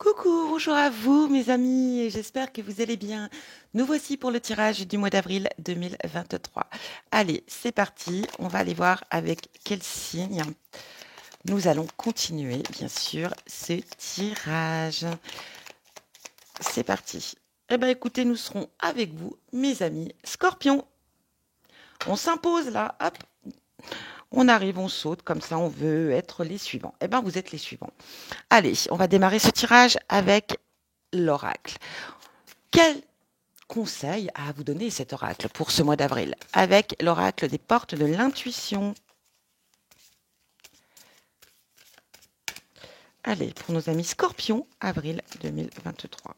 Coucou, bonjour à vous mes amis, et j'espère que vous allez bien. Nous voici pour le tirage du mois d'avril 2023. Allez, c'est parti, on va aller voir avec quel signe nous allons continuer, bien sûr, ce tirage. C'est parti. Eh bien écoutez, nous serons avec vous, mes amis Scorpion. On s'impose là, hop, on arrive, on saute, comme ça on veut être les suivants. Eh bien vous êtes les suivants. Allez, on va démarrer ce tirage avec l'oracle. Quel conseil à vous donner cet oracle pour ce mois d'avril avec l'oracle des portes de l'intuition? Allez, pour nos amis Scorpions, avril 2023.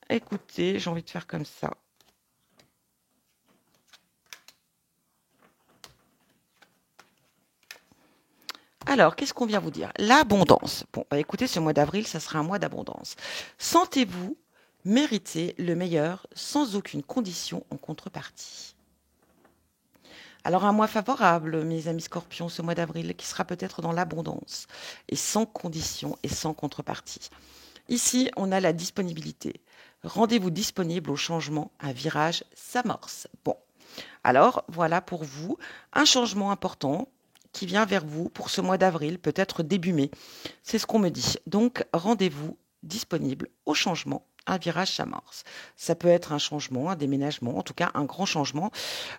Écoutez, j'ai envie de faire comme ça. Alors, qu'est-ce qu'on vient vous dire? L'abondance. Bon, bah écoutez, ce mois d'avril, ça sera un mois d'abondance. Sentez-vous mériter le meilleur sans aucune condition en contrepartie. Alors, un mois favorable, mes amis Scorpions, ce mois d'avril, qui sera peut-être dans l'abondance et sans condition et sans contrepartie. Ici, on a la disponibilité. Rendez-vous disponible au changement, un virage s'amorce. Bon, alors voilà pour vous un changement important qui vient vers vous pour ce mois d'avril, peut-être début mai. C'est ce qu'on me dit. Donc, rendez-vous disponible au changement, un virage s'amorce. Ça peut être un changement, un déménagement, en tout cas un grand changement.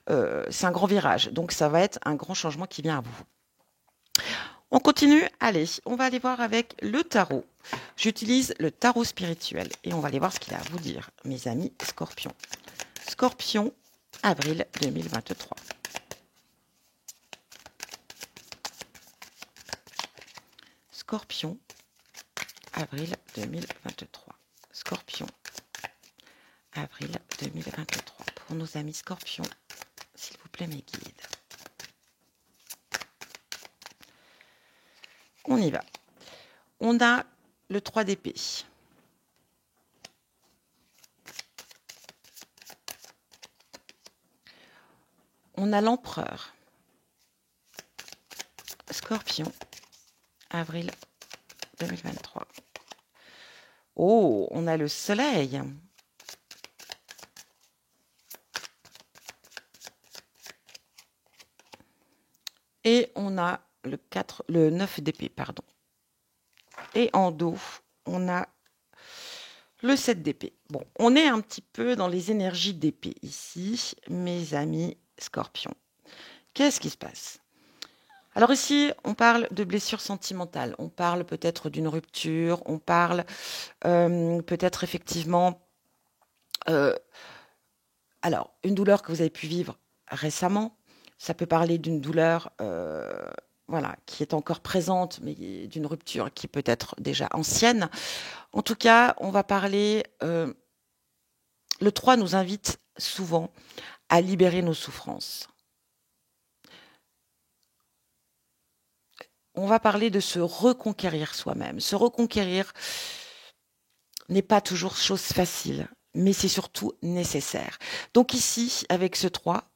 C'est un grand virage, donc ça va être un grand changement qui vient à vous. On continue. Allez, on va aller voir avec le tarot. J'utilise le tarot spirituel et on va aller voir ce qu'il a à vous dire, mes amis Scorpions. Scorpion, avril 2023. Scorpion, avril 2023. Scorpion, avril 2023. Pour nos amis Scorpions, s'il vous plaît, mes guides. On y va. On a le 3 d'épée. On a l'empereur. Scorpion, avril 2023. Oh, on a le soleil. Et on a le 9 d'épée, pardon. Et en dos, on a le 7 d'épée. Bon, on est un petit peu dans les énergies d'épée ici, mes amis Scorpions. Qu'est-ce qui se passe? Alors ici, on parle de blessures sentimentales, on parle peut-être d'une rupture, on parle peut-être effectivement, alors une douleur que vous avez pu vivre récemment, ça peut parler d'une douleur voilà, qui est encore présente, mais d'une rupture qui peut être déjà ancienne. En tout cas, on va parler, le 3 nous invite souvent à libérer nos souffrances. On va parler de se reconquérir soi-même. Se reconquérir n'est pas toujours chose facile, mais c'est surtout nécessaire. Donc ici, avec ce 3,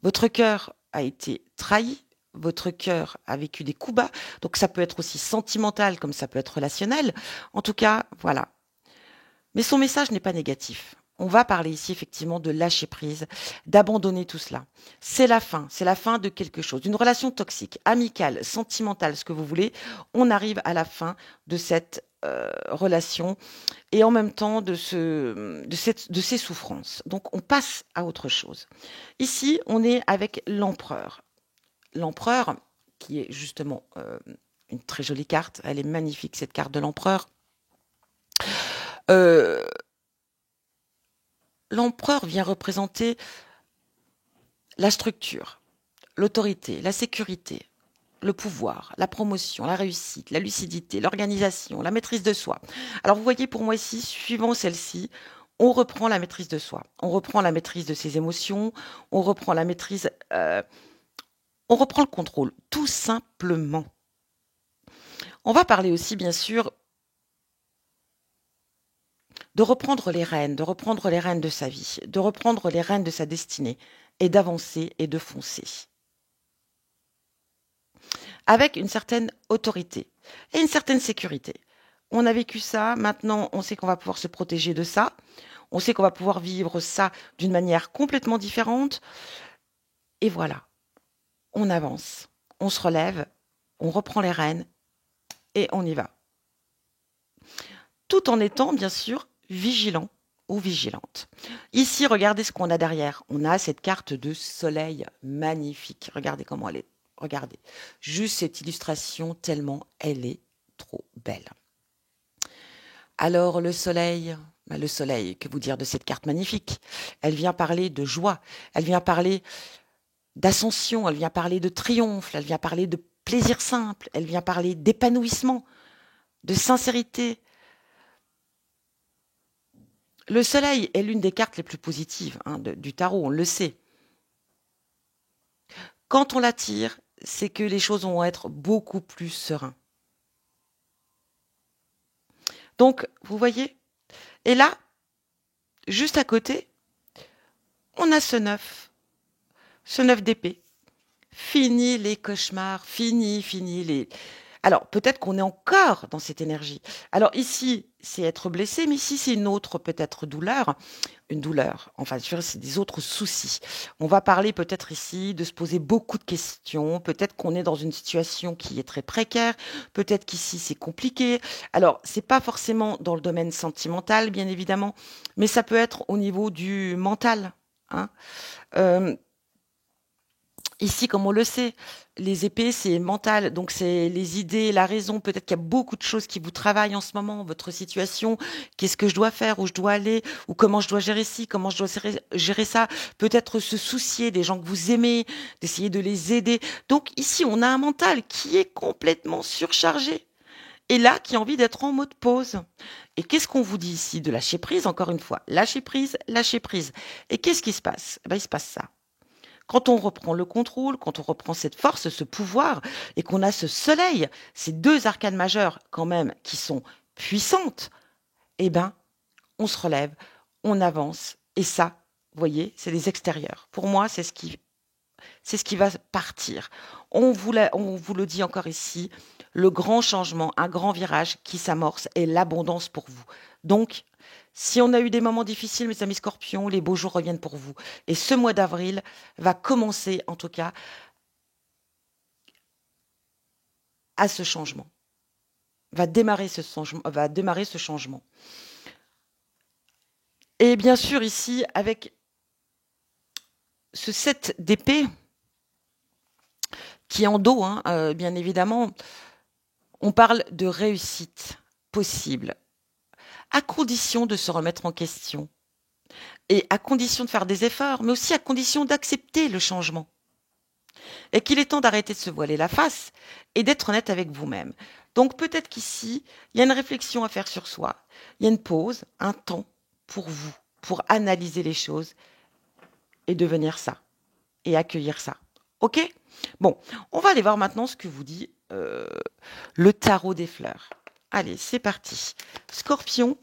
votre cœur a été trahi, votre cœur a vécu des coups bas, donc ça peut être aussi sentimental comme ça peut être relationnel. En tout cas, voilà. Mais son message n'est pas négatif. On va parler ici effectivement de lâcher prise, d'abandonner tout cela. C'est la fin de quelque chose, d'une relation toxique, amicale, sentimentale, ce que vous voulez. On arrive à la fin de cette relation et en même temps de ces souffrances. Donc on passe à autre chose. Ici, on est avec l'empereur. L'empereur, qui est justement une très jolie carte, elle est magnifique cette carte de l'empereur. L'empereur vient représenter la structure, l'autorité, la sécurité, le pouvoir, la promotion, la réussite, la lucidité, l'organisation, la maîtrise de soi. Alors vous voyez pour moi ici, suivant celle-ci, on reprend la maîtrise de soi, on reprend la maîtrise de ses émotions, on reprend la maîtrise, on reprend le contrôle, tout simplement. On va parler aussi bien sûr de reprendre les rênes de sa vie, de reprendre les rênes de sa destinée et d'avancer et de foncer. avec une certaine autorité et une certaine sécurité. On a vécu ça, maintenant on sait qu'on va pouvoir se protéger de ça, on sait qu'on va pouvoir vivre ça d'une manière complètement différente, et voilà, on avance, on se relève, on reprend les rênes et on y va. Tout en étant bien sûr vigilant ou vigilante. Ici, regardez ce qu'on a derrière. On a cette carte de soleil magnifique. Regardez comment elle est. Regardez. Juste cette illustration, tellement elle est trop belle. Alors le soleil, que vous dire de cette carte magnifique? Elle vient parler de joie, elle vient parler d'ascension, elle vient parler de triomphe, elle vient parler de plaisir simple, elle vient parler d'épanouissement, de sincérité. Le soleil est l'une des cartes les plus positives du tarot, on le sait. Quand on la tire, c'est que les choses vont être beaucoup plus sereines. Donc, vous voyez? Et là, juste à côté, on a ce 9 d'épée. Fini les cauchemars, fini les... Alors, peut-être qu'on est encore dans cette énergie. Alors ici, c'est être blessé, mais ici, c'est une autre peut-être douleur. Une douleur, enfin, c'est des autres soucis. On va parler peut-être ici de se poser beaucoup de questions. Peut-être qu'on est dans une situation qui est très précaire. Peut-être qu'ici, c'est compliqué. Alors, c'est pas forcément dans le domaine sentimental, bien évidemment, mais ça peut être au niveau du mental. Hein. Ici, comme on le sait, les épées, c'est mental, donc c'est les idées, la raison. Peut-être qu'il y a beaucoup de choses qui vous travaillent en ce moment, votre situation. Qu'est-ce que je dois faire, où je dois aller, ou comment je dois gérer ci, comment je dois gérer ça. Peut-être se soucier des gens que vous aimez, d'essayer de les aider. Donc ici, on a un mental qui est complètement surchargé. Et là, qui a envie d'être en mode pause. Et qu'est-ce qu'on vous dit ici? De lâcher prise, encore une fois. Lâcher prise, lâcher prise. Et qu'est-ce qui se passe? Il se passe ça. Quand on reprend le contrôle, quand on reprend cette force, ce pouvoir, et qu'on a ce soleil, ces deux arcanes majeures quand même qui sont puissantes, eh ben, on se relève, on avance, et ça, vous voyez, c'est les extérieurs. Pour moi, c'est ce qui va partir. On vous le dit encore ici, le grand changement, un grand virage qui s'amorce est l'abondance pour vous. Donc, si on a eu des moments difficiles, mes amis scorpions, les beaux jours reviennent pour vous. Et ce mois d'avril va commencer, en tout cas, à ce changement. Va démarrer ce changement. Et bien sûr, ici, avec ce 7 d'épée, qui est en dos, bien évidemment, on parle de réussite possible, à condition de se remettre en question, et à condition de faire des efforts, mais aussi à condition d'accepter le changement. Et qu'il est temps d'arrêter de se voiler la face et d'être honnête avec vous-même. Donc peut-être qu'ici, il y a une réflexion à faire sur soi, il y a une pause, un temps pour vous, pour analyser les choses et devenir ça, et accueillir ça. Ok? Bon, on va aller voir maintenant ce que vous dit le tarot des fleurs. Allez, c'est parti. Scorpion.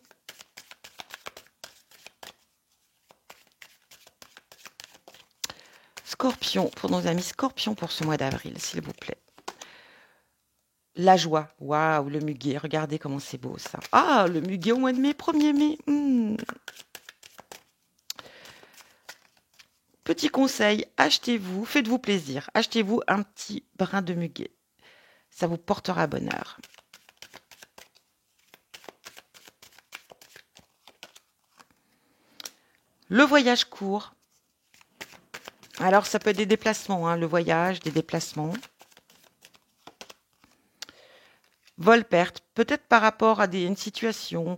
Scorpion, pour nos amis Scorpion pour ce mois d'avril, s'il vous plaît. La joie. Waouh, le muguet. Regardez comment c'est beau, ça. Ah, le muguet au mois de mai, 1er mai. Petit conseil, achetez-vous, faites-vous plaisir. Achetez-vous un petit brin de muguet. Ça vous portera bonheur. Le voyage court. Alors, ça peut être des déplacements, le voyage, des déplacements. Vol-perte, peut-être par rapport à une situation,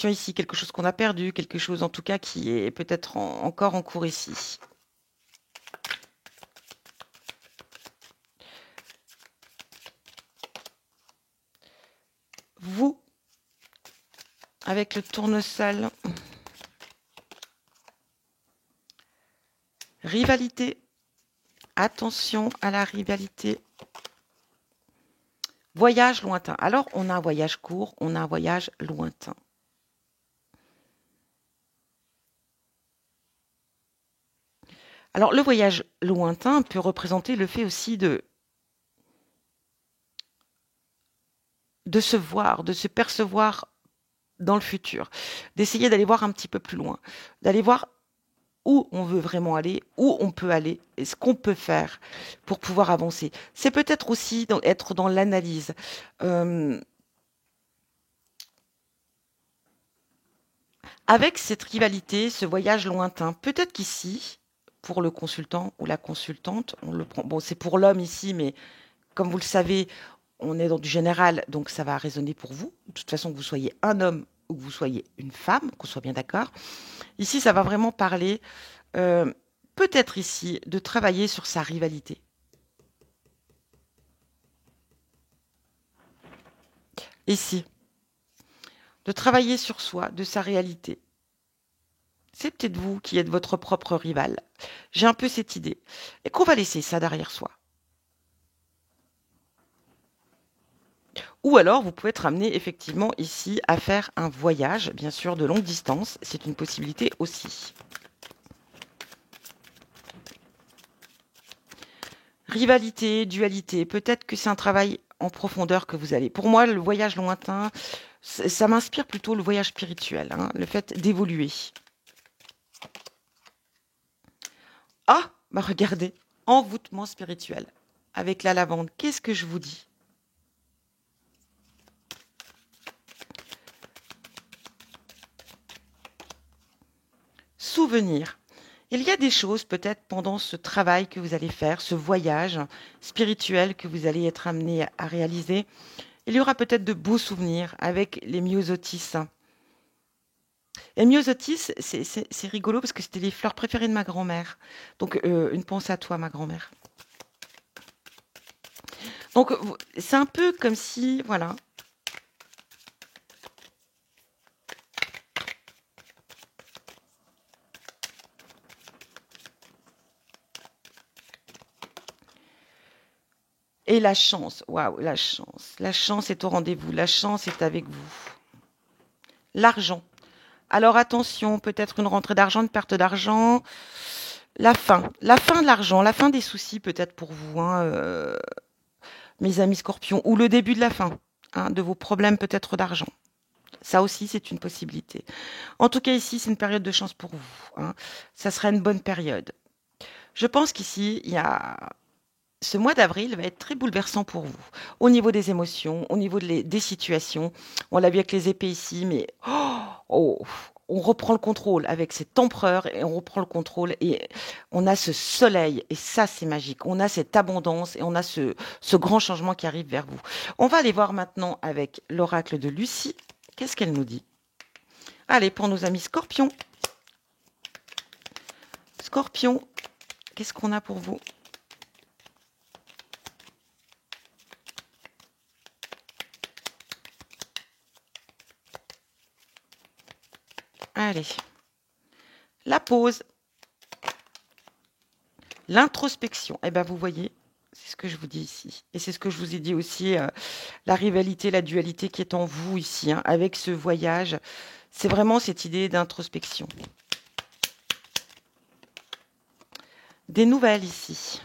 ici, quelque chose qu'on a perdu, quelque chose en tout cas qui est peut-être encore en cours ici. Vous, avec le tournesol, rivalité, attention à la rivalité. Voyage lointain. Alors, on a un voyage court, on a un voyage lointain. Alors, le voyage lointain peut représenter le fait aussi de se voir, de se percevoir dans le futur, d'essayer d'aller voir un petit peu plus loin, d'aller voir où on veut vraiment aller, où on peut aller et ce qu'on peut faire pour pouvoir avancer. C'est peut-être aussi être dans l'analyse. Euh, Avec cette rivalité, ce voyage lointain, peut-être qu'ici, pour le consultant ou la consultante, on le prend. Bon, c'est pour l'homme ici, mais comme vous le savez, on est dans du général, donc ça va résonner pour vous. De toute façon, que vous soyez un homme ou que vous soyez une femme, qu'on soit bien d'accord. Ici, ça va vraiment parler, euh, peut-être ici, de travailler sur sa rivalité. Ici, de travailler sur soi, de sa réalité. C'est peut-être vous qui êtes votre propre rival. J'ai un peu cette idée. Et qu'on va laisser ça derrière soi. Ou alors, vous pouvez être amené effectivement ici à faire un voyage, bien sûr, de longue distance. C'est une possibilité aussi. Rivalité, dualité, peut-être que c'est un travail en profondeur que vous allez. Pour moi, le voyage lointain, ça m'inspire plutôt le voyage spirituel, hein, le fait d'évoluer. Ah, bah regardez, envoûtement spirituel avec la lavande. Qu'est-ce que je vous dis? Souvenir. Il y a des choses peut-être pendant ce travail que vous allez faire, ce voyage spirituel que vous allez être amené à réaliser. Il y aura peut-être de beaux souvenirs avec les myosotis. Les myosotis, c'est rigolo parce que c'était les fleurs préférées de ma grand-mère. Donc, une pensée à toi, ma grand-mère. Donc, c'est un peu comme si, voilà. Et la chance, waouh, la chance. La chance est au rendez-vous, la chance est avec vous. L'argent. Alors attention, peut-être une rentrée d'argent, une perte d'argent. La fin de l'argent, la fin des soucis peut-être pour vous, hein, mes amis scorpions, ou le début de la fin, hein, de vos problèmes peut-être d'argent. Ça aussi, c'est une possibilité. En tout cas, ici, c'est une période de chance pour vous, hein. Ça sera une bonne période. Je pense qu'ici, il y a ce mois d'avril va être très bouleversant pour vous, au niveau des émotions, au niveau des situations. On l'a vu avec les épées ici, mais oh, on reprend le contrôle avec cet empereur et on reprend le contrôle et on a ce soleil et ça c'est magique. On a cette abondance et on a ce grand changement qui arrive vers vous. On va aller voir maintenant avec l'oracle de Lucie. Qu'est-ce qu'elle nous dit? Allez, pour nos amis scorpions. Scorpion, qu'est-ce qu'on a pour vous? Allez, la pause, l'introspection. Eh bien, vous voyez, c'est ce que je vous dis ici. Et c'est ce que je vous ai dit aussi, la rivalité, la dualité qui est en vous ici, hein, avec ce voyage. C'est vraiment cette idée d'introspection. Des nouvelles ici.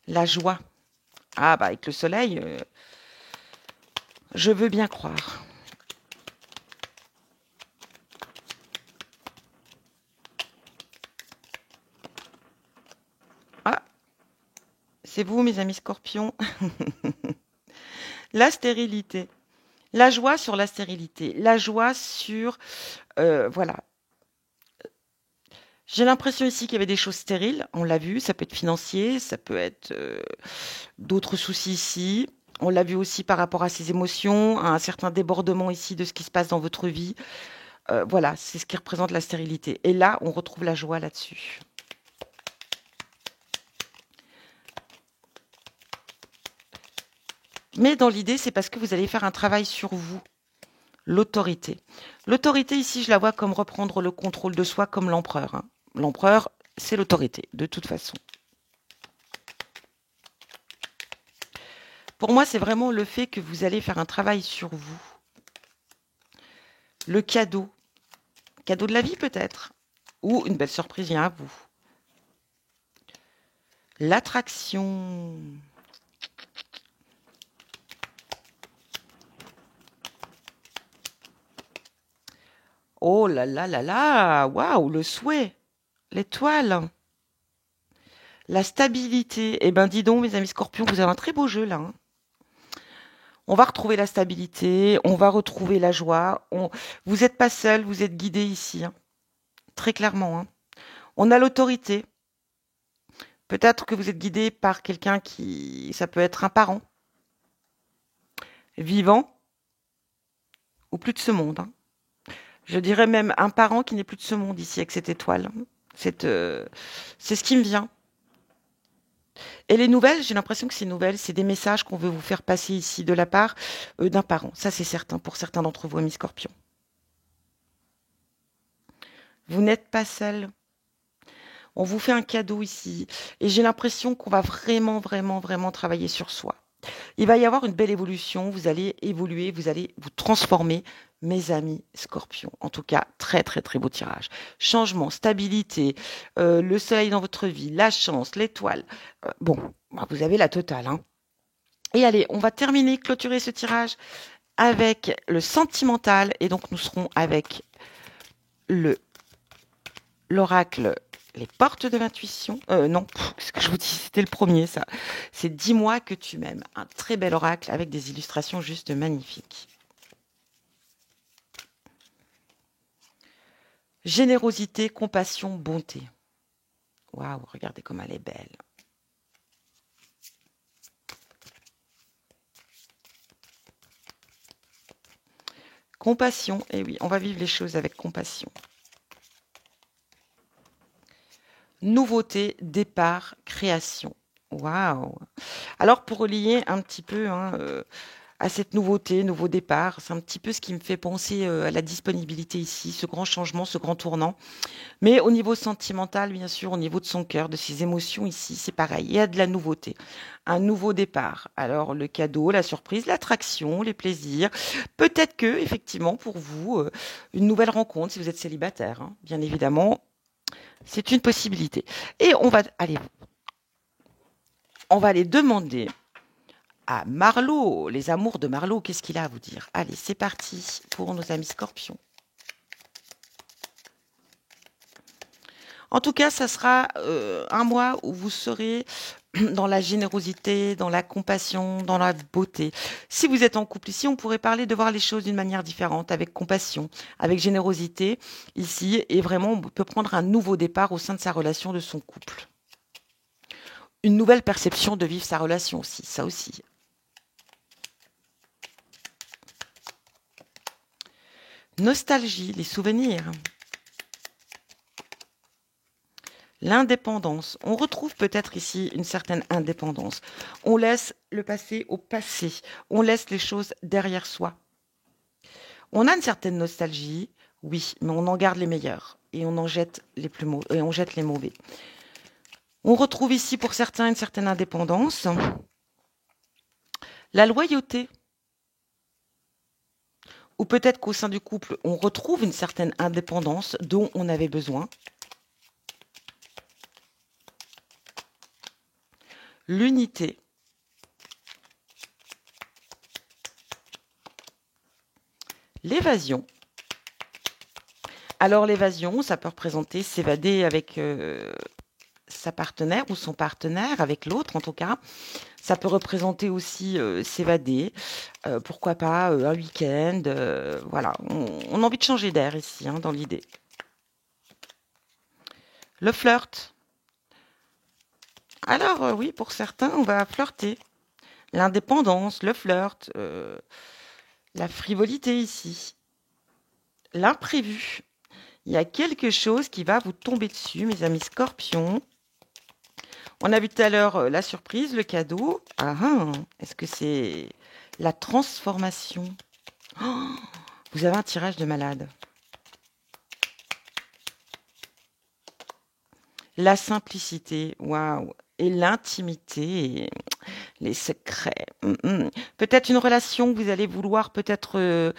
La joie. Ah, bah, avec le soleil, je veux bien croire. Ah, c'est vous, mes amis scorpions. La stérilité. La joie sur la stérilité. La joie sur... voilà. J'ai l'impression ici qu'il y avait des choses stériles. On l'a vu, ça peut être financier, ça peut être d'autres soucis ici. On l'a vu aussi par rapport à ses émotions, à un certain débordement ici de ce qui se passe dans votre vie. Voilà, c'est ce qui représente la stérilité. Et là, on retrouve la joie là-dessus. Mais dans l'idée, c'est parce que vous allez faire un travail sur vous. L'autorité. L'autorité, ici, je la vois comme reprendre le contrôle de soi comme l'empereur, hein. L'empereur, c'est l'autorité, de toute façon. Pour moi, c'est vraiment le fait que vous allez faire un travail sur vous. Le cadeau. cadeau de la vie peut-être. Ou une belle surprise vient à vous. L'attraction. Oh là là là là, waouh, le souhait, l'étoile, la stabilité. Eh ben, dis donc, mes amis scorpions, vous avez un très beau jeu là, hein. On va retrouver la stabilité, on va retrouver la joie. Vous n'êtes pas seul, vous êtes guidé ici, hein, très clairement, hein. On a l'autorité. Peut-être que vous êtes guidé par quelqu'un ça peut être un parent, vivant ou plus de ce monde, hein. Je dirais même un parent qui n'est plus de ce monde ici avec cette étoile. C'est ce qui me vient. Et les nouvelles, j'ai l'impression que ces nouvelles, c'est des messages qu'on veut vous faire passer ici de la part d'un parent. Ça, c'est certain pour certains d'entre vous, amis scorpions. Vous n'êtes pas seul. On vous fait un cadeau ici. Et j'ai l'impression qu'on va vraiment, vraiment, vraiment travailler sur soi. Il va y avoir une belle évolution. Vous allez évoluer, vous allez vous transformer, mes amis scorpions. En tout cas, très, très, très beau tirage. Changement, stabilité, le soleil dans votre vie, la chance, l'étoile. Bon, vous avez la totale, hein. Et allez, on va terminer, clôturer ce tirage avec le sentimental. Et donc, nous serons avec l'oracle Les portes de l'intuition. Non, ce que je vous dis, c'était le premier, ça. C'est Dis-moi que tu m'aimes. Un très bel oracle avec des illustrations juste magnifiques. Générosité, compassion, bonté. Waouh, regardez comme elle est belle. Compassion, et oui, on va vivre les choses avec compassion. Nouveauté, départ, création. Waouh. Alors pour relier un petit peu à cette nouveauté, nouveau départ, c'est un petit peu ce qui me fait penser à la disponibilité ici, ce grand changement, ce grand tournant. Mais au niveau sentimental, bien sûr, au niveau de son cœur, de ses émotions ici, c'est pareil. Il y a de la nouveauté, un nouveau départ. Alors le cadeau, la surprise, l'attraction, les plaisirs. Peut-être que, effectivement, pour vous, une nouvelle rencontre, si vous êtes célibataire, hein, bien évidemment, c'est une possibilité. Et on va aller demander à Marlot, les amours de Marlot, qu'est-ce qu'il a à vous dire? Allez, c'est parti pour nos amis scorpions. En tout cas, ça sera un mois où vous serez dans la générosité, dans la compassion, dans la beauté. Si vous êtes en couple ici, on pourrait parler de voir les choses d'une manière différente, avec compassion, avec générosité ici, et vraiment, on peut prendre un nouveau départ au sein de sa relation, de son couple. Une nouvelle perception de vivre sa relation aussi, ça aussi. Nostalgie, les souvenirs. L'indépendance. On retrouve peut-être ici une certaine indépendance. On laisse le passé au passé. On laisse les choses derrière soi. On a une certaine nostalgie, oui, mais on en garde les meilleurs et on en jette les plus et on jette les mauvais. On retrouve ici pour certains une certaine indépendance. La loyauté. Ou peut-être qu'au sein du couple, on retrouve une certaine indépendance dont on avait besoin. L'unité. L'évasion. Alors l'évasion, ça peut représenter s'évader avec sa partenaire ou son partenaire, avec l'autre en tout cas. Ça peut représenter aussi s'évader, pourquoi pas un week-end. Voilà, on a envie de changer d'air ici, hein, dans l'idée. Le flirt. Alors oui, pour certains, on va flirter. L'indépendance, le flirt, la frivolité ici. L'imprévu. Il y a quelque chose qui va vous tomber dessus, mes amis scorpions. On a vu tout à l'heure la surprise, le cadeau. Est-ce que c'est la transformation? Vous avez un tirage de malade. La simplicité, waouh. et l'intimité, et les secrets. Peut-être une relation que vous allez vouloir peut-être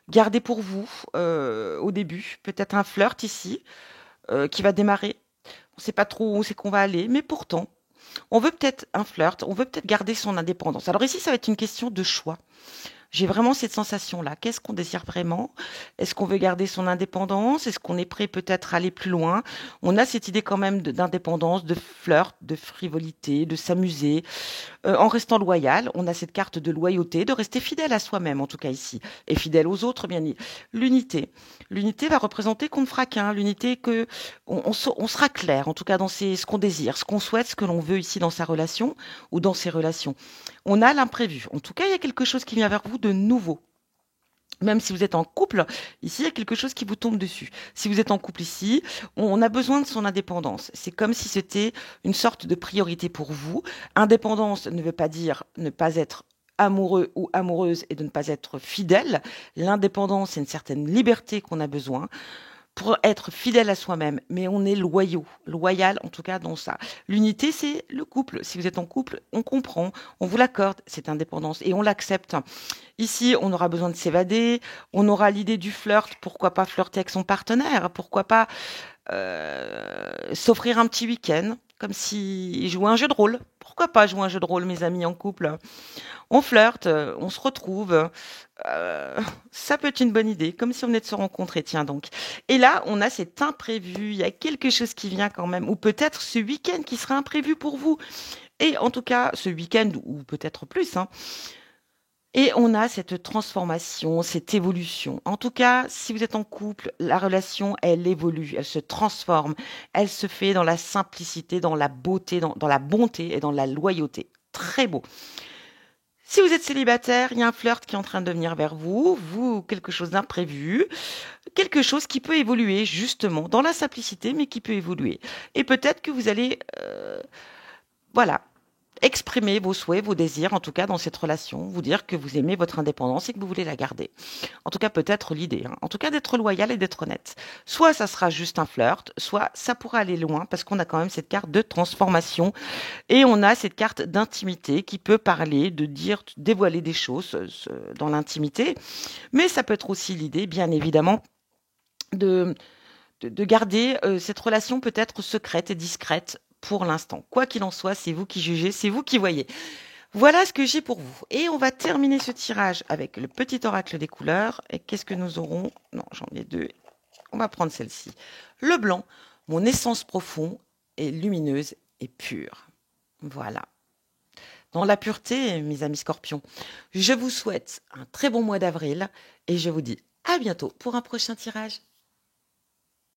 garder pour vous au début. Peut-être un flirt ici qui va démarrer. On ne sait pas trop où c'est qu'on va aller, mais pourtant, on veut peut-être un flirt, on veut peut-être garder son indépendance. Alors ici, ça va être une question de choix. J'ai vraiment cette sensation-là. Qu'est-ce qu'on désire vraiment? Est-ce qu'on veut garder son indépendance? Est-ce qu'on est prêt peut-être à aller plus loin? On a cette idée quand même d'indépendance, de flirt, de frivolité, de s'amuser, en restant loyal. On a cette carte de loyauté, de rester fidèle à soi-même, en tout cas ici, et fidèle aux autres, bien dit. L'unité. L'unité va représenter qu'on ne fera qu'un. L'unité que on sera clair, en tout cas dans ce qu'on désire, ce qu'on souhaite, ce que l'on veut ici dans sa relation ou dans ses relations. On a l'imprévu. En tout cas, il y a quelque chose qui vient vers vous de nouveau. Même si vous êtes en couple, ici, il y a quelque chose qui vous tombe dessus. Si vous êtes en couple ici, on a besoin de son indépendance. C'est comme si c'était une sorte de priorité pour vous. Indépendance ne veut pas dire ne pas être amoureux ou amoureuse et de ne pas être fidèle. L'indépendance, c'est une certaine liberté qu'on a besoin pour être fidèle à soi-même, mais on est loyal en tout cas dans ça. L'unité, c'est le couple. Si vous êtes en couple, on comprend, on vous l'accorde, cette indépendance, et on l'accepte. Ici, on aura besoin de s'évader, on aura l'idée du flirt, pourquoi pas flirter avec son partenaire, pourquoi pas s'offrir un petit week-end, comme si jouer un jeu de rôle. Pourquoi pas jouer un jeu de rôle, mes amis en couple? On flirte, on se retrouve. Ça peut être une bonne idée, comme si on venait de se rencontrer, tiens donc. Et là, on a cet imprévu, il y a quelque chose qui vient quand même, ou peut-être ce week-end qui sera imprévu pour vous. Et en tout cas, ce week-end, ou peut-être plus, hein. Et on a cette transformation, cette évolution. En tout cas, si vous êtes en couple, la relation, elle évolue, elle se transforme, elle se fait dans la simplicité, dans la beauté, dans la bonté et dans la loyauté. Très beau. Si vous êtes célibataire, il y a un flirt qui est en train de venir vers vous, quelque chose d'imprévu, quelque chose qui peut évoluer justement dans la simplicité, mais qui peut évoluer. Et peut-être que vous allez, voilà, exprimer vos souhaits, vos désirs, en tout cas dans cette relation, vous dire que vous aimez votre indépendance et que vous voulez la garder. En tout cas, peut-être l'idée, hein. En tout cas, d'être loyal et d'être honnête. Soit ça sera juste un flirt, soit ça pourra aller loin parce qu'on a quand même cette carte de transformation et on a cette carte d'intimité qui peut parler, de dire, dévoiler des choses dans l'intimité. Mais ça peut être aussi l'idée, bien évidemment, de garder cette relation peut-être secrète et discrète pour l'instant. Quoi qu'il en soit, c'est vous qui jugez, c'est vous qui voyez. Voilà ce que j'ai pour vous. Et on va terminer ce tirage avec le petit oracle des couleurs. Et qu'est-ce que nous aurons? Non, j'en ai deux. On va prendre celle-ci. Le blanc, mon essence profonde est lumineuse et pure. Voilà. Dans la pureté, mes amis scorpions, je vous souhaite un très bon mois d'avril et je vous dis à bientôt pour un prochain tirage.